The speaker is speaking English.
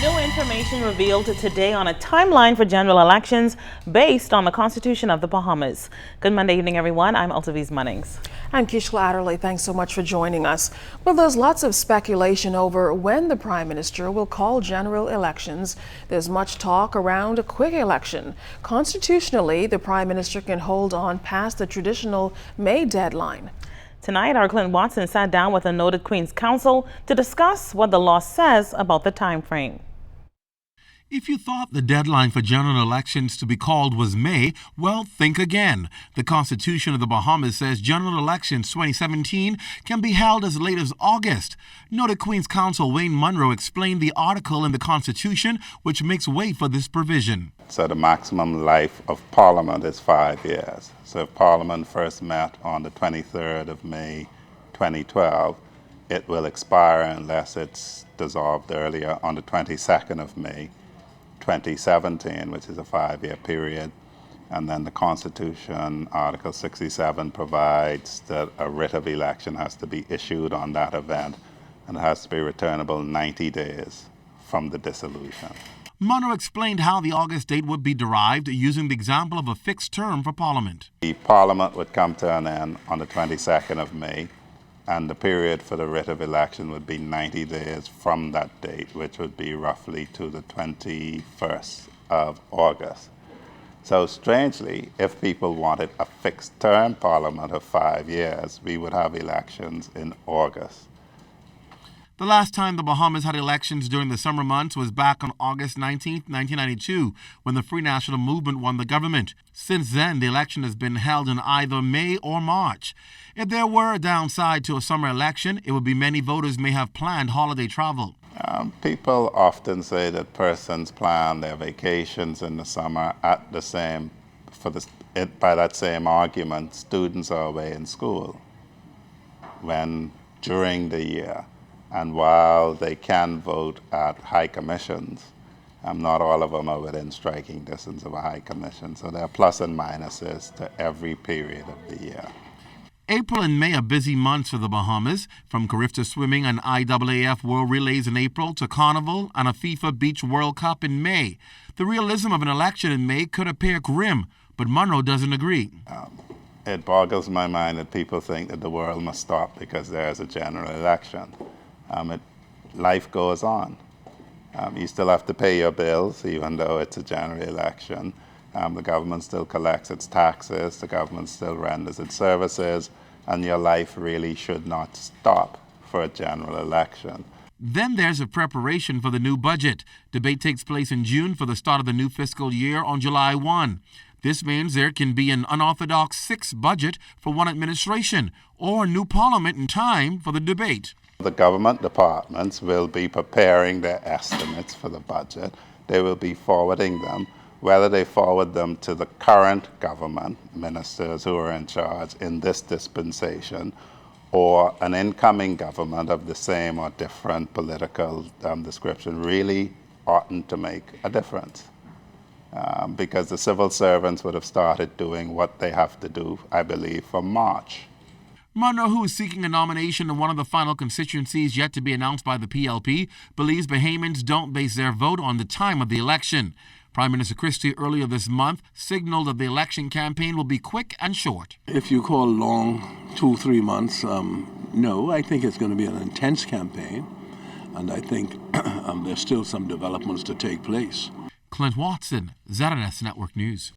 New information revealed today on a timeline for general elections based on the Constitution of the Bahamas. Good Monday evening, everyone. I'm Altaviz Munnings. I'm Kishla Adderley. Thanks so much for joining us. Well, there's lots of speculation over when the Prime Minister will call general elections. There's much talk around a quick election. Constitutionally, the Prime Minister can hold on past the traditional May deadline. Tonight, our Clint Watson sat down with a noted Queen's Counsel to discuss what the law says about the time frame. If you thought the deadline for general elections to be called was May, well, think again. The Constitution of the Bahamas says general elections 2017 can be held as late as August. Noted Queen's Counsel Wayne Munro explained the article in the Constitution which makes way for this provision. So the maximum life of Parliament is 5 years. So if Parliament first met on the 23rd of May 2012, it will expire unless it's dissolved earlier on the 22nd of May 2017, which is a 5-year period. And then the Constitution, Article 67, provides that a writ of election has to be issued on that event, and it has to be returnable 90 days from the dissolution. Munro explained how the August date would be derived using the example of a fixed term for Parliament. The Parliament would come to an end on the 22nd of May, and the period for the writ of election would be 90 days from that date, which would be roughly to the 21st of August. So strangely, if people wanted a fixed term Parliament of 5 years, we would have elections in August. The last time the Bahamas had elections during the summer months was back on August 19, 1992, when the Free National Movement won the government. Since then, the election has been held in either May or March. If there were a downside to a summer election, it would be many voters may have planned holiday travel. People often say that persons plan their vacations in the summer at the same, by that same argument, students are away in school when during the year. And while they can vote at high commissions, not all of them are within striking distance of a high commission. So there are plus and minuses to every period of the year. April and May are busy months for the Bahamas, from Carifta Swimming and IAAF World Relays in April to Carnival and a FIFA Beach World Cup in May. The realism of an election in May could appear grim, but Munro doesn't agree. It boggles my mind that people think that the world must stop because there is a general election. Life goes on. You still have to pay your bills, even though it's a general election. The government still collects its taxes, the government still renders its services, and your life really should not stop for a general election. Then there's a preparation for the new budget. Debate takes place in June for the start of the new fiscal year on July 1. This means there can be an unorthodox sixth budget for one administration, or a new parliament in time for the debate. The government departments will be preparing their estimates for the budget. They will be forwarding them, whether they forward them to the current government ministers who are in charge in this dispensation, or an incoming government of the same or different political description, really oughtn't to make a difference. Because the civil servants would have started doing what they have to do, I believe, from March. Munro, who is seeking a nomination in one of the final constituencies yet to be announced by the PLP, believes Bahamians don't base their vote on the time of the election. Prime Minister Christie earlier this month signaled that the election campaign will be quick and short. If you call long 2-3 months, no, I think it's going to be an intense campaign, and I think there's still some developments to take place. Clint Watson, ZNS Network News.